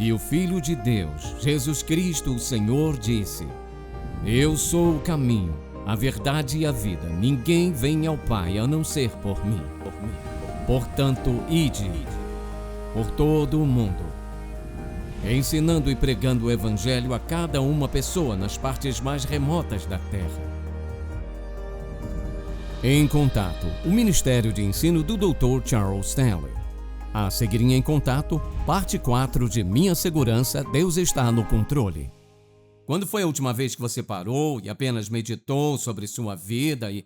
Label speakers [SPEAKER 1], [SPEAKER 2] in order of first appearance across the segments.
[SPEAKER 1] E o Filho de Deus, Jesus Cristo, o Senhor, disse: Eu sou o caminho, a verdade e a vida. Ninguém vem ao Pai a não ser por mim. Portanto, ide por todo o mundo, ensinando e pregando o Evangelho a cada uma pessoa nas partes mais remotas da terra. Em Contato, o Ministério de Ensino do Dr. Charles Stanley. A seguir em Contato, parte 4 de Minha Segurança, Deus está no controle. Quando foi a última vez que você parou e apenas meditou sobre sua vida e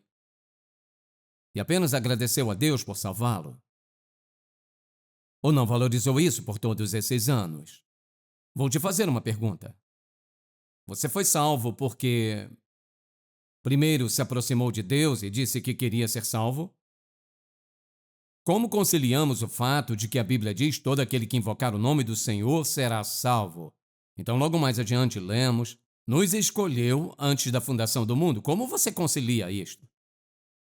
[SPEAKER 1] apenas agradeceu a Deus por salvá-lo? Ou não valorizou isso por todos esses anos? Vou te fazer uma pergunta. Você foi salvo porque primeiro se aproximou de Deus e disse que queria ser salvo? Como conciliamos o fato de que a Bíblia diz todo aquele que invocar o nome do Senhor será salvo? Então, logo mais adiante, lemos: nos escolheu antes da fundação do mundo. Como você concilia isto?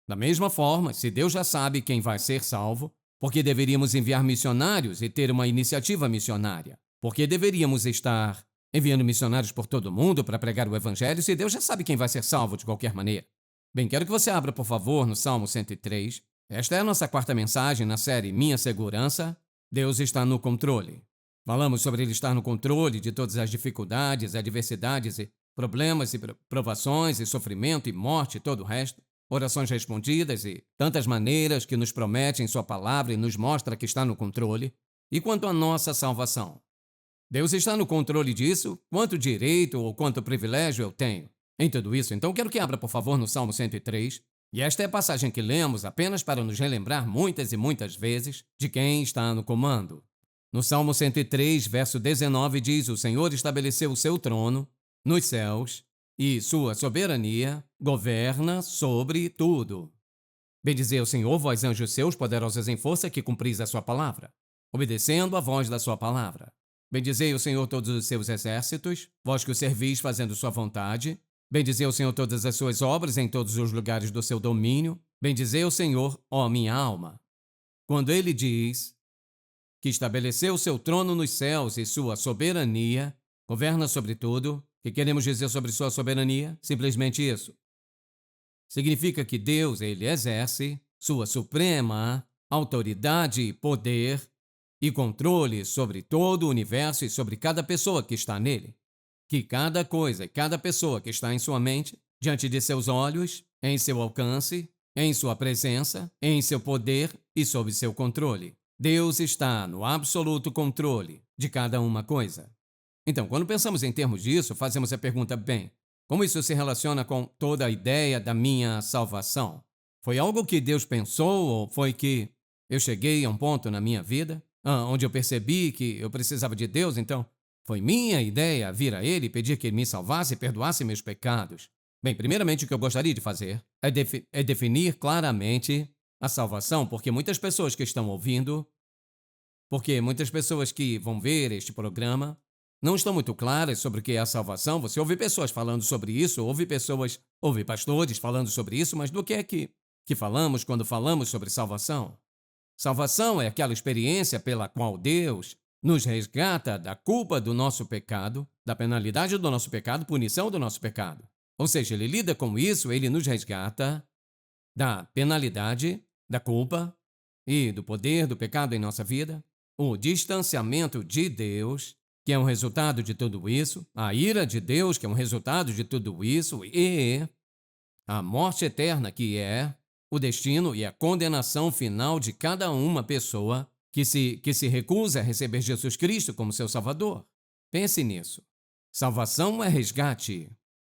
[SPEAKER 1] Da mesma forma, se Deus já sabe quem vai ser salvo, por que deveríamos enviar missionários e ter uma iniciativa missionária? Por que deveríamos estar enviando missionários por todo o mundo para pregar o Evangelho se Deus já sabe quem vai ser salvo de qualquer maneira? Bem, quero que você abra, por favor, no Salmo 103. Esta é a nossa quarta mensagem na série Minha Segurança, Deus está no controle. Falamos sobre Ele estar no controle de todas as dificuldades, adversidades e problemas e provações e sofrimento e morte e todo o resto. Orações respondidas e tantas maneiras que nos promete em sua palavra e nos mostra que está no controle. E quanto à nossa salvação? Deus está no controle disso? Quanto direito ou quanto privilégio eu tenho em tudo isso? Então quero que abra, por favor, no Salmo 103. E esta é a passagem que lemos apenas para nos relembrar muitas e muitas vezes de quem está no comando. No Salmo 103, verso 19, diz: O Senhor estabeleceu o seu trono nos céus e sua soberania governa sobre tudo. Bendizei o Senhor, vós anjos seus, poderosos em força, que cumpris a sua palavra, obedecendo a voz da sua palavra. Bendizei o Senhor todos os seus exércitos, vós que o servis fazendo sua vontade. Bendizei o Senhor todas as suas obras em todos os lugares do seu domínio. Bendizei o Senhor, ó minha alma. Quando ele diz que estabeleceu o seu trono nos céus e sua soberania governa sobre tudo, o que queremos dizer sobre sua soberania? Simplesmente isso. Significa que Deus, ele exerce sua suprema autoridade e poder e controle sobre todo o universo e sobre cada pessoa que está nele. Que cada coisa e cada pessoa que está em sua mente, diante de seus olhos, em seu alcance, em sua presença, em seu poder e sob seu controle. Deus está no absoluto controle de cada uma coisa. Então, quando pensamos em termos disso, fazemos a pergunta: bem, como isso se relaciona com toda a ideia da minha salvação? Foi algo que Deus pensou ou foi que eu cheguei a um ponto na minha vida onde eu percebi que eu precisava de Deus, então foi minha ideia vir a Ele e pedir que Ele me salvasse e perdoasse meus pecados? Bem, primeiramente o que eu gostaria de fazer é definir claramente a salvação, porque muitas pessoas que estão ouvindo, porque muitas pessoas que vão ver este programa não estão muito claras sobre o que é a salvação. Você ouve pessoas falando sobre isso, ouve pastores falando sobre isso, mas do que é que falamos quando falamos sobre salvação? Salvação é aquela experiência pela qual Deus nos resgata da culpa do nosso pecado, da penalidade do nosso pecado, punição do nosso pecado. Ou seja, Ele lida com isso, Ele nos resgata da penalidade, da culpa e do poder do pecado em nossa vida, o distanciamento de Deus, que é um resultado de tudo isso, a ira de Deus, que é um resultado de tudo isso, e a morte eterna, que é o destino e a condenação final de cada uma pessoa que se recusa a receber Jesus Cristo como seu Salvador. Pense nisso. Salvação é resgate.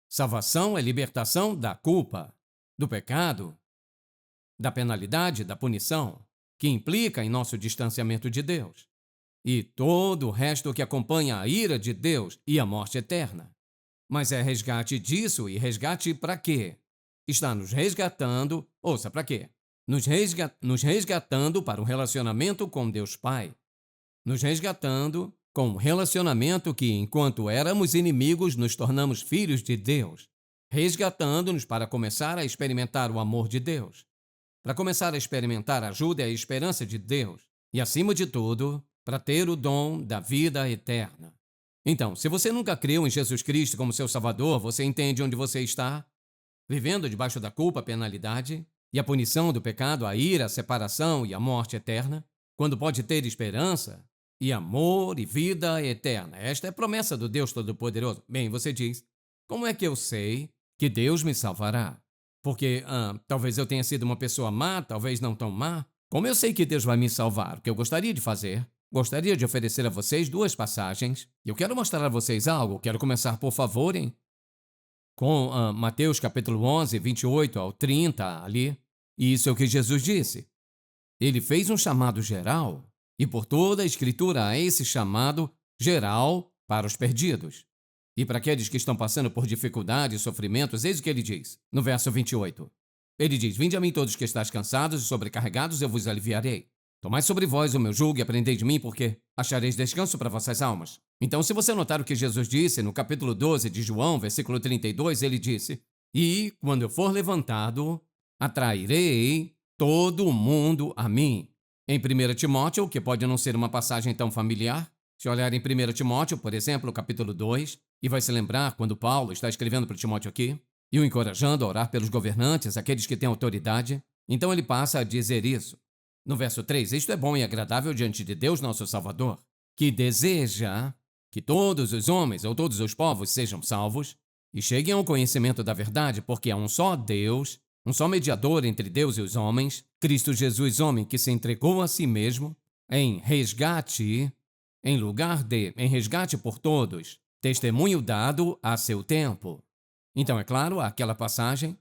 [SPEAKER 1] Salvação é libertação da culpa, do pecado, da penalidade, da punição, que implica em nosso distanciamento de Deus, e todo o resto que acompanha a ira de Deus e a morte eterna. Mas é resgate disso, e resgate para quê? Está nos resgatando, ouça, para quê? Nos resgatando para um relacionamento com Deus Pai. Nos resgatando com um relacionamento que, enquanto éramos inimigos, nos tornamos filhos de Deus. Resgatando-nos para começar a experimentar o amor de Deus. Para começar a experimentar a ajuda e a esperança de Deus. E, acima de tudo, para ter o dom da vida eterna. Então, se você nunca creu em Jesus Cristo como seu Salvador, você entende onde você está? Vivendo debaixo da culpa, a penalidade e a punição do pecado, a ira, a separação e a morte eterna, quando pode ter esperança e amor e vida eterna. Esta é a promessa do Deus Todo-Poderoso. Bem, você diz, como é que eu sei que Deus me salvará? Porque talvez eu tenha sido uma pessoa má, talvez não tão má. Como eu sei que Deus vai me salvar? O que eu gostaria de fazer? Gostaria de oferecer a vocês duas passagens. Eu quero mostrar a vocês algo. Quero começar, por favor, com Mateus capítulo 11, 28 ao 30 ali. E isso é o que Jesus disse. Ele fez um chamado geral, e por toda a Escritura há esse chamado geral para os perdidos. E para aqueles que estão passando por dificuldades e sofrimentos, eis o que ele diz, no verso 28. Ele diz, vinde a mim todos que estáis cansados e sobrecarregados, eu vos aliviarei. Tomai sobre vós o meu jugo e aprendei de mim, porque achareis descanso para vossas almas. Então, se você notar o que Jesus disse no capítulo 12 de João, versículo 32, ele disse, e quando eu for levantado, atrairei todo o mundo a mim. Em 1 Timóteo, que pode não ser uma passagem tão familiar, se olhar em 1 Timóteo, por exemplo, capítulo 2, e vai se lembrar quando Paulo está escrevendo para Timóteo aqui, e o encorajando a orar pelos governantes, aqueles que têm autoridade, então ele passa a dizer isso. No verso 3, isto é bom e agradável diante de Deus, nosso Salvador, que deseja que todos os homens ou todos os povos sejam salvos e cheguem ao conhecimento da verdade, porque há um só Deus, um só mediador entre Deus e os homens, Cristo Jesus, homem que se entregou a si mesmo, em resgate por todos, testemunho dado a seu tempo. Então, é claro, há aquela passagem,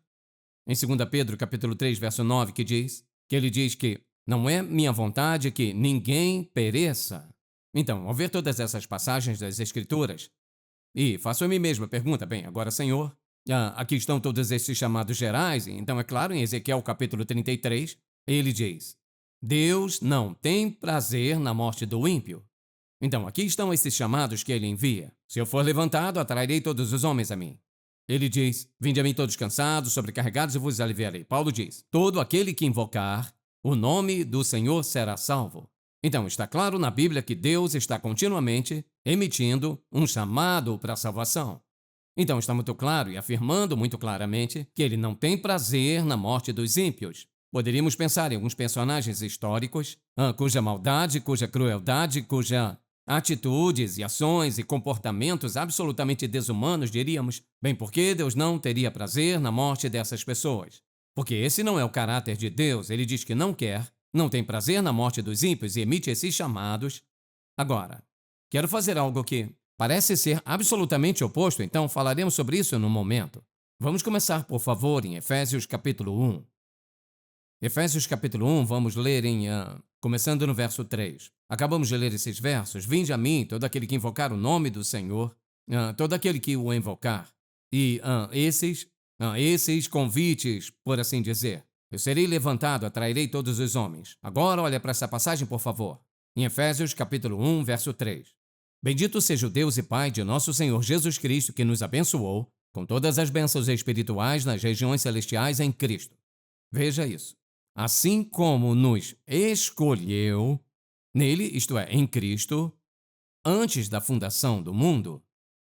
[SPEAKER 1] em 2 Pedro capítulo 3, verso 9, que ele diz que não é minha vontade que ninguém pereça. Então, ao ver todas essas passagens das Escrituras, e faço a mim mesmo a pergunta, bem, agora, Senhor, aqui estão todos esses chamados gerais, então, é claro, em Ezequiel capítulo 33, ele diz, Deus não tem prazer na morte do ímpio. Então, aqui estão esses chamados que ele envia. Se eu for levantado, atrairei todos os homens a mim. Ele diz, vinde a mim todos cansados, sobrecarregados, e vos aliviarei. Paulo diz, todo aquele que invocar o nome do Senhor será salvo. Então, está claro na Bíblia que Deus está continuamente emitindo um chamado para a salvação. Então, está muito claro e afirmando muito claramente que ele não tem prazer na morte dos ímpios. Poderíamos pensar em alguns personagens históricos cuja maldade, cuja crueldade, cuja atitudes e ações e comportamentos absolutamente desumanos, diríamos, bem, porque Deus não teria prazer na morte dessas pessoas. Porque esse não é o caráter de Deus, ele diz que não quer, não tem prazer na morte dos ímpios e emite esses chamados. Agora, quero fazer algo que parece ser absolutamente oposto, então falaremos sobre isso no momento. Vamos começar, por favor, em Efésios capítulo 1. Efésios capítulo 1, vamos ler começando no verso 3. Acabamos de ler esses versos. Vinde a mim, todo aquele que invocar o nome do Senhor, todo aquele que o invocar. E esses convites, por assim dizer. Eu serei levantado, atrairei todos os homens. Agora olha para essa passagem, por favor. Em Efésios capítulo 1, verso 3. Bendito seja o Deus e Pai de nosso Senhor Jesus Cristo, que nos abençoou com todas as bênçãos espirituais nas regiões celestiais em Cristo. Veja isso. Assim como nos escolheu nele, isto é, em Cristo, antes da fundação do mundo,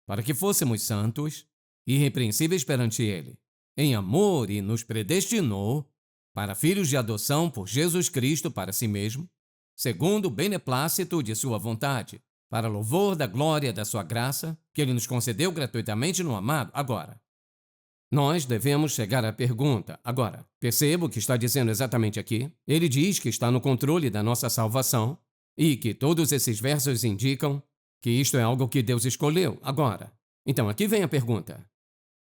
[SPEAKER 1] para que fôssemos santos e irrepreensíveis perante ele, em amor, e nos predestinou para filhos de adoção por Jesus Cristo para si mesmo, segundo o beneplácito de sua vontade, para louvor da glória da sua graça, que ele nos concedeu gratuitamente no amado. Agora, nós devemos chegar à pergunta. Agora, perceba o que está dizendo exatamente aqui. Ele diz que está no controle da nossa salvação e que todos esses versos indicam que isto é algo que Deus escolheu. Agora, então aqui vem a pergunta.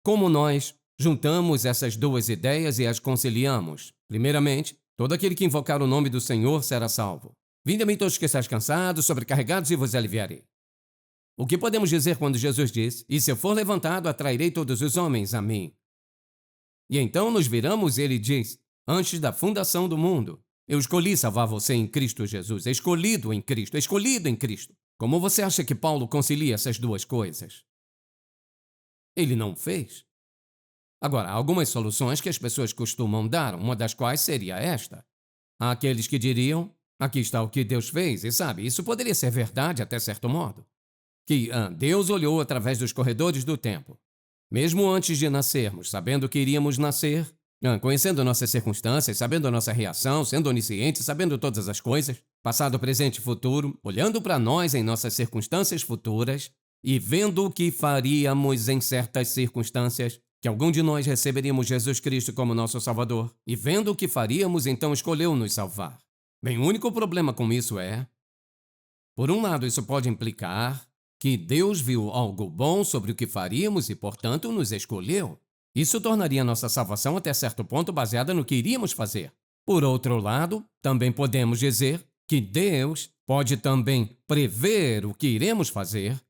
[SPEAKER 1] Como nós juntamos essas duas ideias e as conciliamos? Primeiramente, todo aquele que invocar o nome do Senhor será salvo. Vinde a mim todos que estáis cansados, sobrecarregados, e vos aliviarei. O que podemos dizer quando Jesus diz, e se eu for levantado, atrairei todos os homens a mim? E então nos viramos e ele diz, antes da fundação do mundo, eu escolhi salvar você em Cristo Jesus, escolhido em Cristo. Como você acha que Paulo concilia essas duas coisas? Ele não fez. Agora, há algumas soluções que as pessoas costumam dar, uma das quais seria esta. Há aqueles que diriam, Aqui está o que Deus fez, e sabe, isso poderia ser verdade até certo modo. Que Deus olhou através dos corredores do tempo. Mesmo antes de nascermos, sabendo que iríamos nascer, conhecendo nossas circunstâncias, sabendo a nossa reação, sendo onisciente, sabendo todas as coisas, passado, presente e futuro, olhando para nós em nossas circunstâncias futuras e vendo o que faríamos em certas circunstâncias, que algum de nós receberíamos Jesus Cristo como nosso Salvador, e vendo o que faríamos, então escolheu nos salvar. Bem, o único problema com isso é, por um lado, isso pode implicar que Deus viu algo bom sobre o que faríamos e, portanto, nos escolheu. Isso tornaria nossa salvação até certo ponto baseada no que iríamos fazer. Por outro lado, também podemos dizer que Deus pode também prever o que iremos fazer,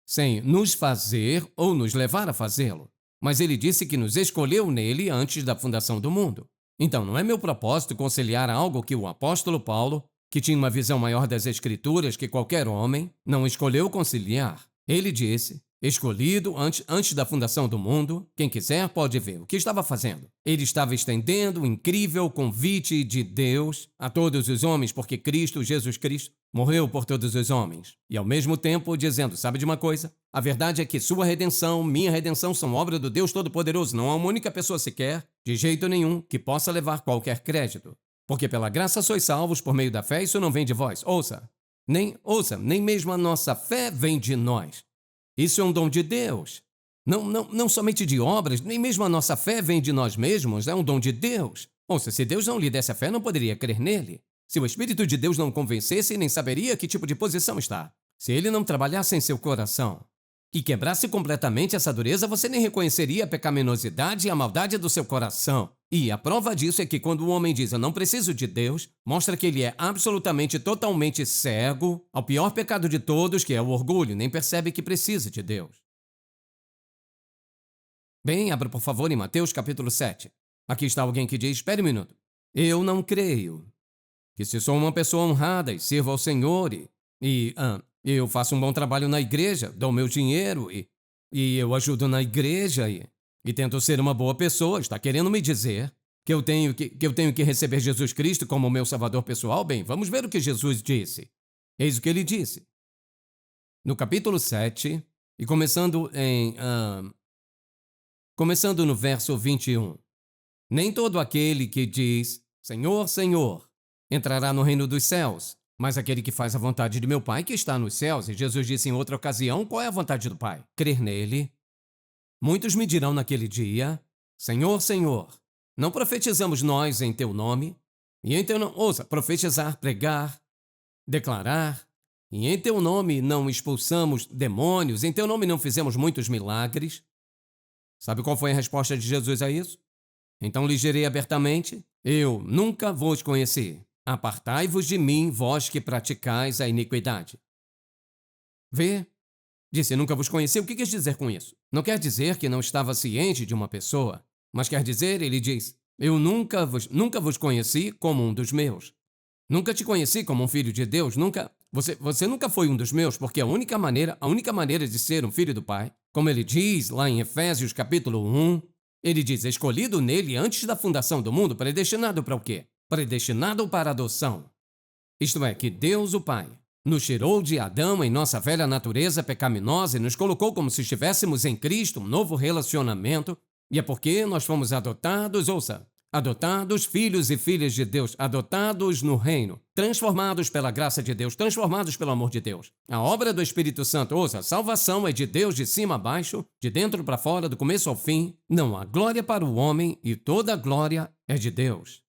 [SPEAKER 1] sem nos fazer ou nos levar a fazê-lo. Mas ele disse que nos escolheu nele antes da fundação do mundo. Então, não é meu propósito conciliar algo que o apóstolo Paulo, que tinha uma visão maior das Escrituras que qualquer homem, não escolheu conciliar. Ele disse, escolhido antes da fundação do mundo, quem quiser pode ver o que estava fazendo. Ele estava estendendo o incrível convite de Deus a todos os homens, porque Cristo, Jesus Cristo, morreu por todos os homens. E ao mesmo tempo dizendo, sabe de uma coisa? A verdade é que sua redenção, minha redenção são obra do Deus Todo-Poderoso. Não há uma única pessoa sequer, de jeito nenhum, que possa levar qualquer crédito. Porque pela graça sois salvos por meio da fé, isso não vem de vós. Nem mesmo a nossa fé vem de nós. Isso é um dom de Deus. Não somente de obras, nem mesmo a nossa fé vem de nós mesmos, é um dom de Deus. Ouça, se Deus não lhe desse a fé, não poderia crer nele. Se o Espírito de Deus não o convencesse, nem saberia que tipo de posição está. Se ele não trabalhasse em seu coração e quebrasse completamente essa dureza, você nem reconheceria a pecaminosidade e a maldade do seu coração. E a prova disso é que quando o homem diz, eu não preciso de Deus, mostra que ele é absolutamente, totalmente cego ao pior pecado de todos, que é o orgulho, nem percebe que precisa de Deus. Bem, abra por favor em Mateus capítulo 7. Aqui está alguém que diz, espere um minuto. Eu não creio que se sou uma pessoa honrada e sirvo ao Senhor e eu faço um bom trabalho na igreja, dou meu dinheiro e eu ajudo na igreja e tento ser uma boa pessoa, está querendo me dizer que eu tenho que receber Jesus Cristo como meu salvador pessoal? Bem, vamos ver o que Jesus disse. Eis o que ele disse. No capítulo 7, e começando no verso 21. Nem todo aquele que diz, Senhor, Senhor, entrará no reino dos céus, mas aquele que faz a vontade de meu Pai que está nos céus. E Jesus disse em outra ocasião, qual é a vontade do Pai? Crer nele. Muitos me dirão naquele dia, Senhor, Senhor, não profetizamos nós em teu nome? E em teu nome, ouça, profetizar, pregar, declarar, e em teu nome não expulsamos demônios, em teu nome não fizemos muitos milagres? Sabe qual foi a resposta de Jesus a isso? Então lhes direi abertamente, eu nunca vos conheci. Apartai-vos de mim, vós que praticais a iniquidade. Vê? Disse, nunca vos conheci. O que quer dizer com isso? Não quer dizer que não estava ciente de uma pessoa, mas quer dizer, ele diz, eu nunca vos conheci como um dos meus. Nunca te conheci como um filho de Deus, você nunca foi um dos meus, porque a única maneira de ser um filho do Pai, como ele diz lá em Efésios capítulo 1, ele diz, escolhido nele antes da fundação do mundo, predestinado para o quê? Predestinado para a adoção. Isto é, que Deus, o Pai, nos tirou de Adão em nossa velha natureza pecaminosa e nos colocou como se estivéssemos em Cristo, um novo relacionamento, e é porque nós fomos adotados, adotados filhos e filhas de Deus, adotados no reino, transformados pela graça de Deus, transformados pelo amor de Deus. A obra do Espírito Santo, a salvação é de Deus de cima a baixo, de dentro para fora, do começo ao fim. Não há glória para o homem e toda a glória é de Deus.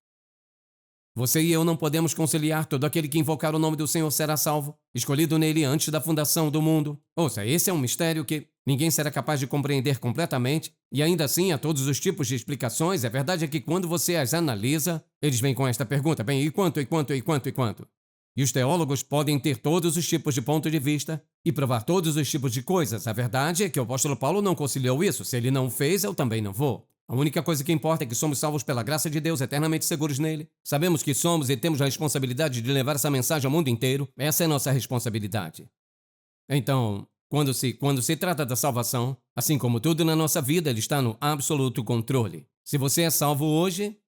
[SPEAKER 1] Você e eu não podemos conciliar. Todo aquele que invocar o nome do Senhor será salvo, escolhido nele antes da fundação do mundo. Esse é um mistério que ninguém será capaz de compreender completamente, e ainda assim há todos os tipos de explicações. A verdade é que quando você as analisa, eles vêm com esta pergunta, bem, e quanto? E os teólogos podem ter todos os tipos de ponto de vista e provar todos os tipos de coisas. A verdade é que o apóstolo Paulo não conciliou isso. Se ele não fez, eu também não vou. A única coisa que importa é que somos salvos pela graça de Deus, eternamente seguros nele. Sabemos que somos e temos a responsabilidade de levar essa mensagem ao mundo inteiro. Essa é a nossa responsabilidade. Então, quando se trata da salvação, assim como tudo na nossa vida, ele está no absoluto controle. Se você é salvo hoje,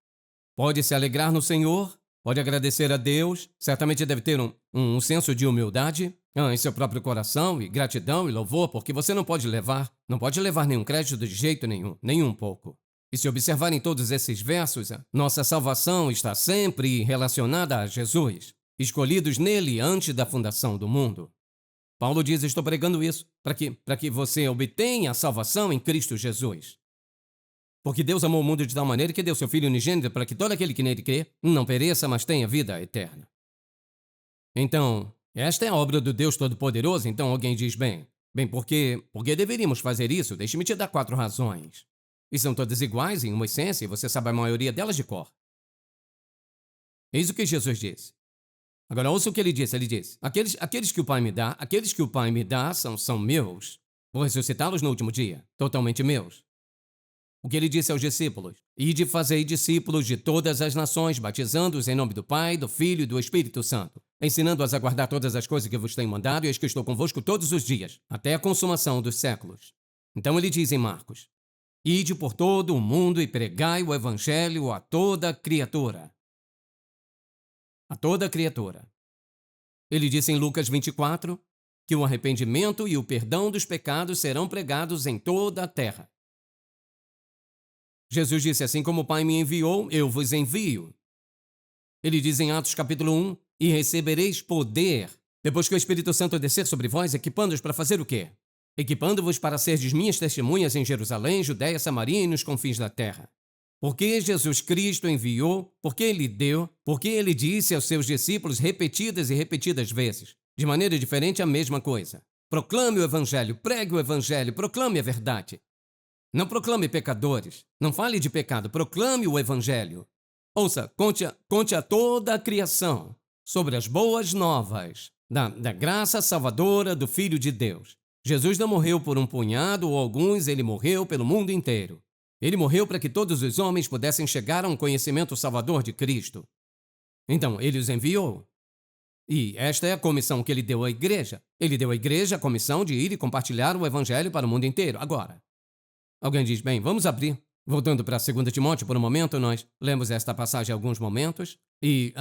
[SPEAKER 1] pode se alegrar no Senhor Pode agradecer a Deus, certamente deve ter um senso de humildade em seu próprio coração e gratidão e louvor, porque você não pode levar nenhum crédito de jeito nenhum, nem um pouco. E se observarem todos esses versos, nossa salvação está sempre relacionada a Jesus, escolhidos nele antes da fundação do mundo. Paulo diz, estou pregando isso, para que você obtenha a salvação em Cristo Jesus. Porque Deus amou o mundo de tal maneira que deu seu Filho unigênito para que todo aquele que nele crê não pereça, mas tenha vida eterna. Então, esta é a obra do Deus Todo-Poderoso. Então alguém diz, por que deveríamos fazer isso? Deixe-me te dar 4 razões. E são todas iguais em uma essência, e você sabe a maioria delas de cor. Eis o que Jesus disse. Agora ouça o que ele disse. Ele disse, aqueles que o Pai me dá são meus. Vou ressuscitá-los no último dia, totalmente meus. O que ele disse aos discípulos? Ide fazei discípulos de todas as nações, batizando-os em nome do Pai, do Filho e do Espírito Santo, ensinando-os a guardar todas as coisas que vos tenho mandado, e eis que estou convosco todos os dias, até a consumação dos séculos. Então ele diz em Marcos, ide por todo o mundo e pregai o evangelho a toda criatura. A toda criatura. Ele disse em Lucas 24 que o arrependimento e o perdão dos pecados serão pregados em toda a terra. Jesus disse, assim como o Pai me enviou, eu vos envio. Ele diz em Atos capítulo 1, e recebereis poder, depois que o Espírito Santo descer sobre vós, equipando-os para fazer o quê? Equipando-vos para serdes minhas testemunhas em Jerusalém, Judeia, Samaria e nos confins da terra. Porque Jesus Cristo enviou, porque ele deu, porque ele disse aos seus discípulos repetidas e repetidas vezes, de maneira diferente a mesma coisa. Proclame o evangelho, pregue o evangelho, proclame a verdade. Não proclame pecadores, não fale de pecado, proclame o evangelho. Ouça, conte a toda a criação sobre as boas novas da graça salvadora do Filho de Deus. Jesus não morreu por um punhado ou alguns, ele morreu pelo mundo inteiro. Ele morreu para que todos os homens pudessem chegar a um conhecimento salvador de Cristo. Então, ele os enviou. E esta é a comissão que ele deu à igreja. Ele deu à igreja a comissão de ir e compartilhar o evangelho para o mundo inteiro. Agora, alguém diz, vamos abrir. Voltando para 2 Timóteo por um momento, nós lemos esta passagem há alguns momentos. E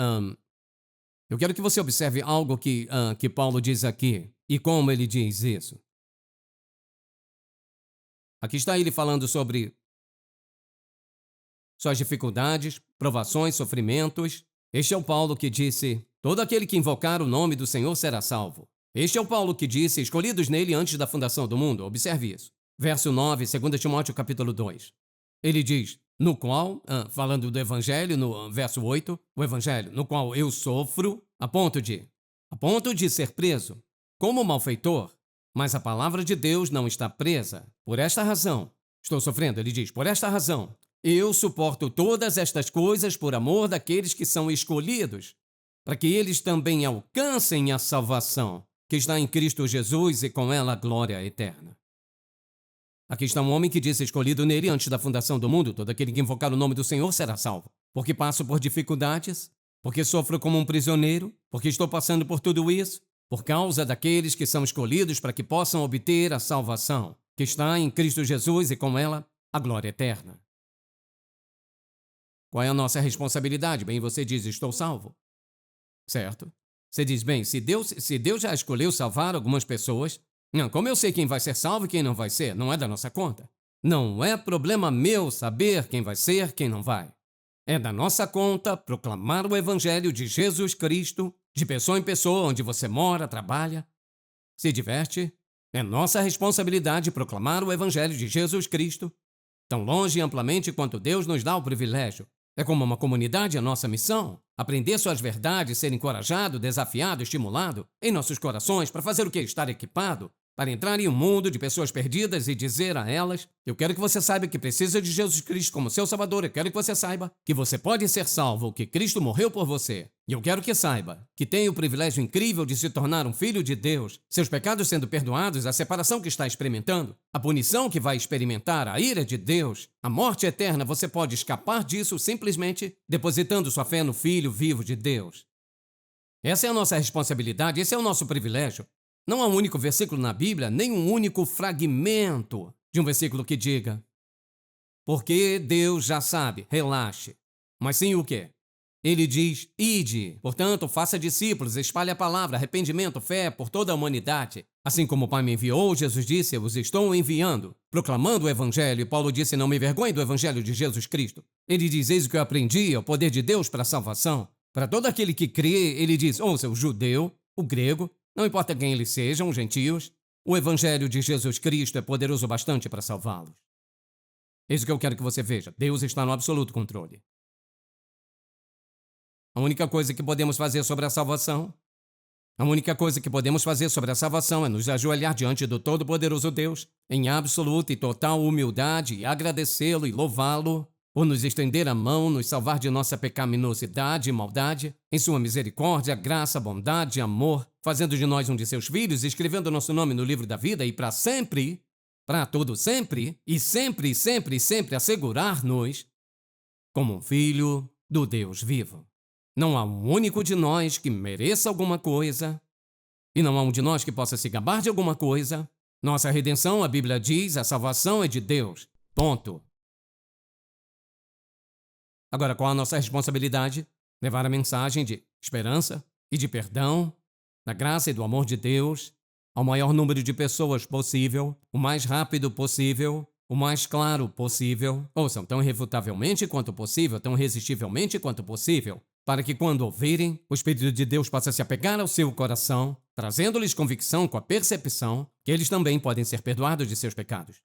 [SPEAKER 1] eu quero que você observe algo que Paulo diz aqui e como ele diz isso. Aqui está ele falando sobre suas dificuldades, provações, sofrimentos. Este é o Paulo que disse, todo aquele que invocar o nome do Senhor será salvo. Este é o Paulo que disse, escolhidos nele antes da fundação do mundo. Observe isso. Verso 9, 2 Timóteo capítulo 2. Ele diz, no qual, falando do evangelho, no verso 8, o evangelho, no qual eu sofro, a ponto de ser preso, como malfeitor, mas a palavra de Deus não está presa. Por esta razão, estou sofrendo, ele diz, por esta razão, eu suporto todas estas coisas por amor daqueles que são escolhidos, para que eles também alcancem a salvação, que está em Cristo Jesus e com ela a glória eterna. Aqui está um homem que disse, escolhido nele antes da fundação do mundo, todo aquele que invocar o nome do Senhor será salvo. Porque passo por dificuldades, porque sofro como um prisioneiro, porque estou passando por tudo isso, por causa daqueles que são escolhidos para que possam obter a salvação, que está em Cristo Jesus e com ela a glória eterna. Qual é a nossa responsabilidade? Você diz, estou salvo. Certo? Você diz, se Deus já escolheu salvar algumas pessoas, como eu sei quem vai ser salvo e quem não vai ser? Não é da nossa conta. Não é problema meu saber quem vai ser, quem não vai. É da nossa conta proclamar o evangelho de Jesus Cristo, de pessoa em pessoa, onde você mora, trabalha, se diverte. É nossa responsabilidade proclamar o evangelho de Jesus Cristo, tão longe e amplamente quanto Deus nos dá o privilégio. É como uma comunidade a nossa missão, aprender suas verdades, ser encorajado, desafiado, estimulado em nossos corações para fazer o quê? Estar equipado para entrar em um mundo de pessoas perdidas e dizer a elas, eu quero que você saiba que precisa de Jesus Cristo como seu Salvador, eu quero que você saiba que você pode ser salvo, que Cristo morreu por você. E eu quero que saiba que tem o privilégio incrível de se tornar um filho de Deus, seus pecados sendo perdoados, a separação que está experimentando, a punição que vai experimentar, a ira de Deus, a morte eterna, você pode escapar disso simplesmente depositando sua fé no Filho vivo de Deus. Essa é a nossa responsabilidade, esse é o nosso privilégio. Não há um único versículo na Bíblia, nem um único fragmento de um versículo que diga, porque Deus já sabe, relaxe. Mas sim o quê? Ele diz, ide, portanto, faça discípulos, espalhe a palavra, arrependimento, fé por toda a humanidade. Assim como o Pai me enviou, Jesus disse, eu os estou enviando, proclamando o Evangelho. E Paulo disse, não me envergonhe do Evangelho de Jesus Cristo. Ele diz, eis o que eu aprendi, é o poder de Deus para a salvação. Para todo aquele que crê, ele diz, ouça, o judeu, o grego, não importa quem eles sejam, os gentios, o Evangelho de Jesus Cristo é poderoso bastante para salvá-los. Eis o que eu quero que você veja, Deus está no absoluto controle. A única coisa que podemos fazer sobre a salvação é nos ajoelhar diante do Todo-Poderoso Deus, em absoluta e total humildade, e agradecê-lo e louvá-lo, por nos estender a mão, nos salvar de nossa pecaminosidade e maldade, em sua misericórdia, graça, bondade e amor, fazendo de nós um de seus filhos, escrevendo nosso nome no livro da vida e para sempre, para todo sempre, e sempre, sempre, sempre assegurar-nos como um filho do Deus vivo. Não há um único de nós que mereça alguma coisa, e não há um de nós que possa se gabar de alguma coisa. Nossa redenção, a Bíblia diz, a salvação é de Deus. Ponto. Agora, qual a nossa responsabilidade? Levar a mensagem de esperança e de perdão, da graça e do amor de Deus, ao maior número de pessoas possível, o mais rápido possível, o mais claro possível, ouçam, tão irrefutavelmente quanto possível, tão irresistivelmente quanto possível, para que quando ouvirem, o Espírito de Deus possa se apegar ao seu coração, trazendo-lhes convicção com a percepção que eles também podem ser perdoados de seus pecados.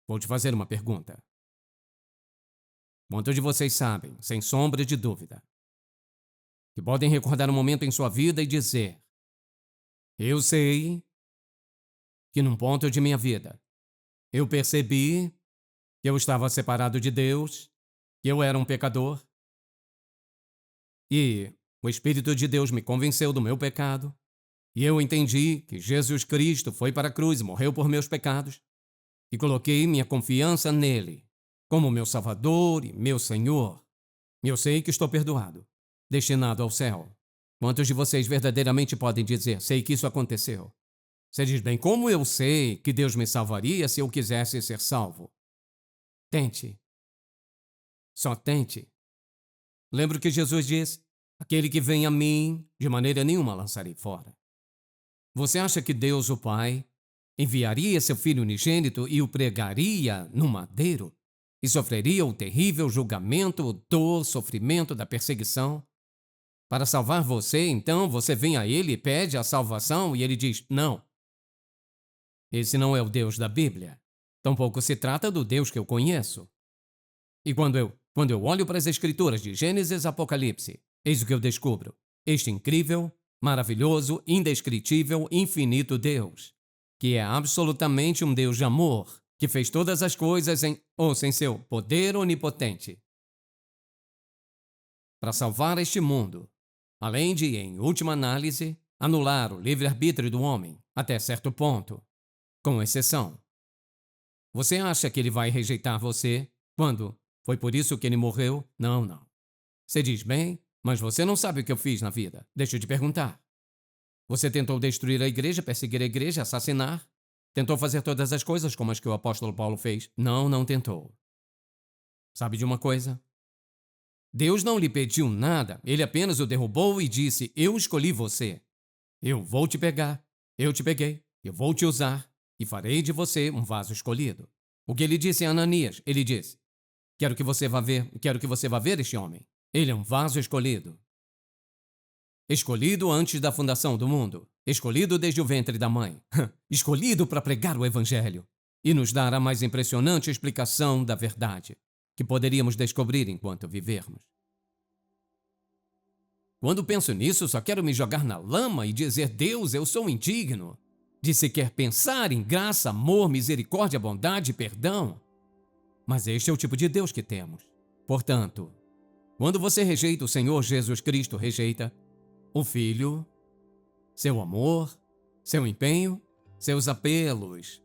[SPEAKER 1] Vou te fazer uma pergunta. Quantos de vocês sabem, sem sombra de dúvida, que podem recordar um momento em sua vida e dizer: eu sei que num ponto de minha vida eu percebi que eu estava separado de Deus, que eu era um pecador, e o Espírito de Deus me convenceu do meu pecado, e eu entendi que Jesus Cristo foi para a cruz e morreu por meus pecados, e coloquei minha confiança nele como meu Salvador e meu Senhor. Eu sei que estou perdoado, destinado ao céu. Quantos de vocês verdadeiramente podem dizer, sei que isso aconteceu? Você diz, bem, como eu sei que Deus me salvaria se eu quisesse ser salvo? Tente. Só tente. Lembra que Jesus disse, aquele que vem a mim, de maneira nenhuma lançarei fora. Você acha que Deus, o Pai, enviaria seu Filho unigênito e o pregaria no madeiro? E sofreria o terrível julgamento, dor, sofrimento da perseguição? Para salvar você, então, você vem a ele e pede a salvação e ele diz, não. Esse não é o Deus da Bíblia. Tampouco se trata do Deus que eu conheço. E quando eu olho para as Escrituras de Gênesis e Apocalipse, eis o que eu descubro. Este incrível, maravilhoso, indescritível, infinito Deus, que é absolutamente um Deus de amor, que fez todas as coisas em seu poder onipotente para salvar este mundo, além de, em última análise, anular o livre-arbítrio do homem, até certo ponto, com exceção. Você acha que ele vai rejeitar você quando foi por isso que ele morreu? Não, não. Você diz, bem, mas você não sabe o que eu fiz na vida. Deixa eu te perguntar. Você tentou destruir a igreja, perseguir a igreja, assassinar? Tentou fazer todas as coisas como as que o apóstolo Paulo fez? Não, não tentou. Sabe de uma coisa? Deus não lhe pediu nada, ele apenas o derrubou e disse, eu escolhi você. Eu vou te pegar, eu te peguei, eu vou te usar e farei de você um vaso escolhido. O que ele disse a Ananias? Ele disse, quero que você vá ver este homem. Ele é um vaso escolhido. Escolhido antes da fundação do mundo. Escolhido desde o ventre da mãe. Escolhido para pregar o Evangelho e nos dar a mais impressionante explicação da verdade que poderíamos descobrir enquanto vivermos. Quando penso nisso, só quero me jogar na lama e dizer, Deus, eu sou indigno de sequer pensar em graça, amor, misericórdia, bondade e perdão. Mas este é o tipo de Deus que temos. Portanto, quando você rejeita o Senhor Jesus Cristo, rejeita o Filho, seu amor, seu empenho, seus apelos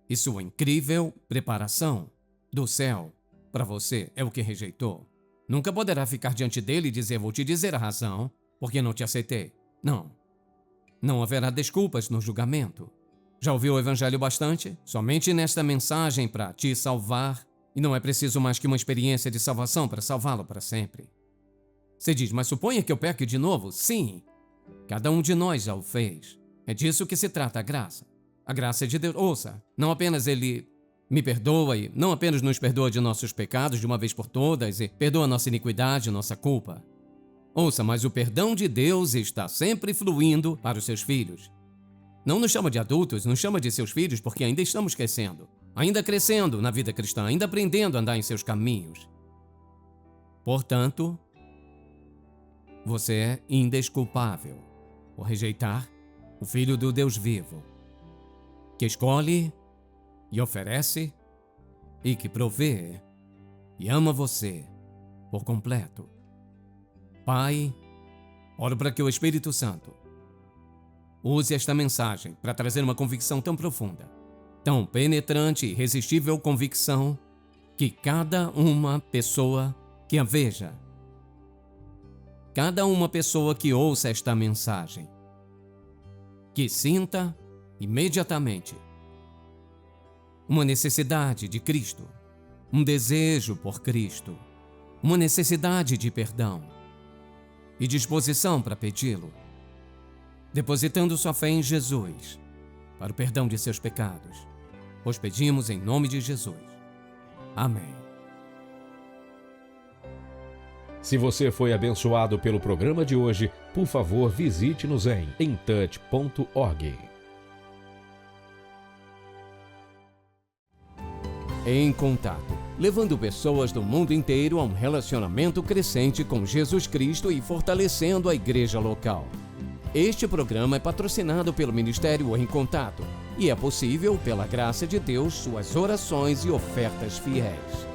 [SPEAKER 1] e sua incrível preparação do céu para você é o que rejeitou. Nunca poderá ficar diante dele e dizer, vou te dizer a razão, porque não te aceitei. Não. Não haverá desculpas no julgamento. Já ouviu o Evangelho bastante? Somente nesta mensagem para te salvar E não é preciso mais que uma experiência de salvação para salvá-lo para sempre. Você diz, mas suponha que eu peque de novo? Sim, cada um de nós já o fez. É disso que se trata a graça. A graça é de Deus. Ouça, não apenas Ele me perdoa e não apenas nos perdoa de nossos pecados de uma vez por todas e perdoa nossa iniquidade, nossa culpa. Ouça, mas o perdão de Deus está sempre fluindo para os seus filhos. Não nos chama de adultos, nos chama de seus filhos porque ainda estamos crescendo. Ainda crescendo na vida cristã, ainda aprendendo a andar em seus caminhos. Portanto, você é indesculpável por rejeitar o Filho do Deus vivo, que escolhe e oferece e que provê e ama você por completo. Pai, oro para que o Espírito Santo use esta mensagem para trazer uma convicção tão profunda, tão penetrante e irresistível convicção que cada uma pessoa que a veja, cada uma pessoa que ouça esta mensagem, que sinta imediatamente uma necessidade de Cristo, um desejo por Cristo, uma necessidade de perdão e disposição para pedi-lo, depositando sua fé em Jesus para o perdão de seus pecados. Pois pedimos em nome de Jesus. Amém.
[SPEAKER 2] Se você foi abençoado pelo programa de hoje, por favor, visite-nos em intouch.org.
[SPEAKER 1] Em Contato, levando pessoas do mundo inteiro a um relacionamento crescente com Jesus Cristo e fortalecendo a igreja local. Este programa é patrocinado pelo Ministério Em Contato e é possível pela graça de Deus, suas orações e ofertas fiéis.